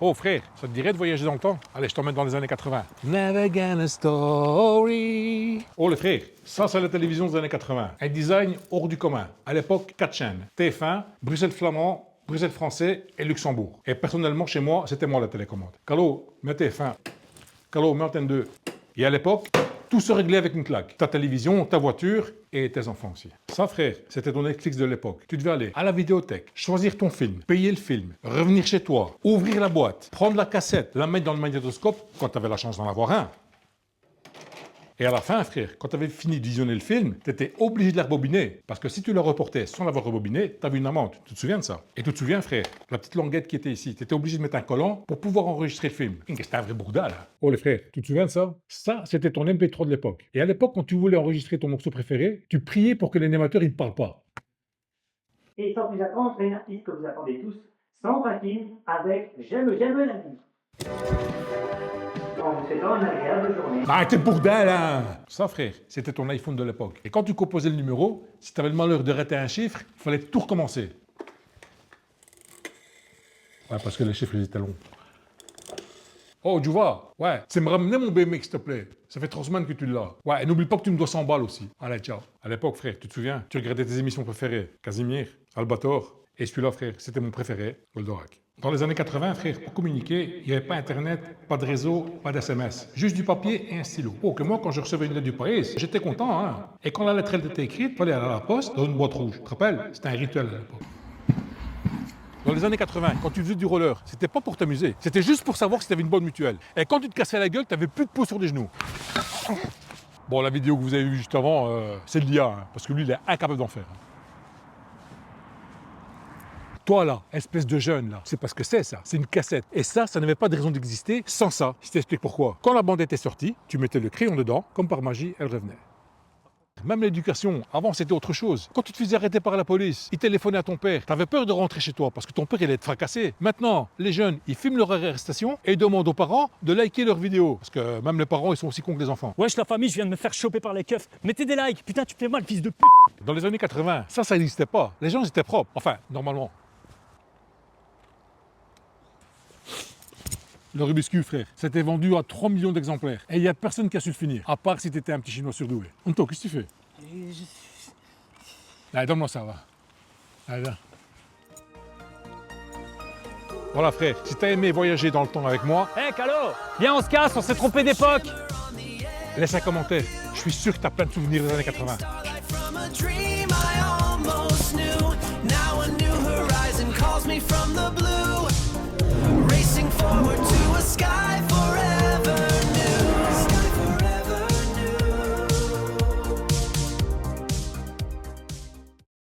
Oh frère, ça te dirait de voyager dans le temps? Allez, je t'emmène dans les années 80. Never gonna story. Oh les frères, ça c'est la télévision des années 80. Un design hors du commun. À l'époque, 4 chaînes. TF1, Bruxelles flamand, Bruxelles français et Luxembourg. Et personnellement, chez moi, c'était moi la télécommande. Calo, mets TF1. Calo, mets Antenne 2. Et à l'époque, tout se réglait avec une claque. Ta télévision, ta voiture et tes enfants aussi. Ça, frère, c'était ton Netflix de l'époque. Tu devais aller à la vidéothèque, choisir ton film, payer le film, revenir chez toi, ouvrir la boîte, prendre la cassette, la mettre dans le magnétoscope quand tu avais la chance d'en avoir un. Et à la fin, frère, quand tu avais fini de visionner le film, tu étais obligé de la rebobiner. Parce que si tu la reportais sans l'avoir rebobiné, tu avais une amende. Tu te souviens de ça? Et tu te souviens, frère, la petite languette qui était ici, tu étais obligé de mettre un collant pour pouvoir enregistrer le film. C'était un vrai bourdal. Oh les frères, tu te souviens de ça? Ça, c'était ton MP3 de l'époque. Et à l'époque, quand tu voulais enregistrer ton morceau préféré, tu priais pour que l'animateur, il ne parle pas. Et sans plus attendre, c'est un artiste que vous attendez tous, Sandra Kim, avec J'aime la vie. En vous souhaitant une agréable journée. Arrêtez le bourdel, hein! Ça, frère, c'était ton iPhone de l'époque. Et quand tu composais le numéro, si tu avais le malheur de rater un chiffre, il fallait tout recommencer. Ouais, parce que les chiffres, ils étaient longs. Oh, tu vois? Ouais, c'est me ramener mon BMX, s'il te plaît. Ça fait 3 semaines que tu l'as. Ouais, et n'oublie pas que tu me dois 100 balles aussi. Allez, ciao. À l'époque, frère, tu te souviens? Tu regardais tes émissions préférées. Casimir, Albator. Et celui-là, frère, c'était mon préféré, Goldorak. Dans les années 80, frère, pour communiquer, il n'y avait pas Internet, pas de réseau, pas d'SMS. Juste du papier et un stylo. Oh, que moi, quand je recevais une lettre du pays, j'étais content, hein. Et quand la lettre, elle était écrite, il fallait aller à la poste dans une boîte rouge. Tu te rappelles? C'était un rituel à l'époque. Dans les années 80, quand tu faisais du roller, c'était pas pour t'amuser. C'était juste pour savoir si tu avais une bonne mutuelle. Et quand tu te cassais la gueule, tu n'avais plus de peau sur les genoux. Bon, la vidéo que vous avez vue juste avant, c'est de l'IA, hein, parce que lui, il est incapable d'en faire. Toi là, espèce de jeune là, c'est parce que c'est ça, c'est une cassette. Et ça n'avait pas de raison d'exister sans ça. Je t'explique pourquoi. Quand la bande était sortie, tu mettais le crayon dedans, comme par magie, elle revenait. Même l'éducation, avant c'était autre chose. Quand tu te faisais arrêter par la police, ils téléphonaient à ton père, tu avais peur de rentrer chez toi parce que ton père il allait te fracasser. Maintenant, les jeunes, ils filment leur arrestation et ils demandent aux parents de liker leurs vidéos. Parce que même les parents, ils sont aussi cons que les enfants. Wesh la famille, je viens de me faire choper par les keufs. Mettez des likes, putain tu fais mal fils de pute. Dans les années 80, ça n'existait pas. Les gens ils étaient propres. Enfin, normalement. Le Rubik's Cube, frère, c'était vendu à 3 millions d'exemplaires. Et il n'y a personne qui a su le finir, à part si t'étais un petit chinois surdoué. Anto, qu'est-ce que tu fais? Allez, donne-moi ça, va. Allez, viens. Voilà, frère, si t'as aimé voyager dans le temps avec moi, Hé Calo, viens on se casse, on s'est trompé d'époque. laisse un commentaire. Je suis sûr que t'as plein de souvenirs des années 80. From a dream I almost knew. Now a new horizon calls me from the blue.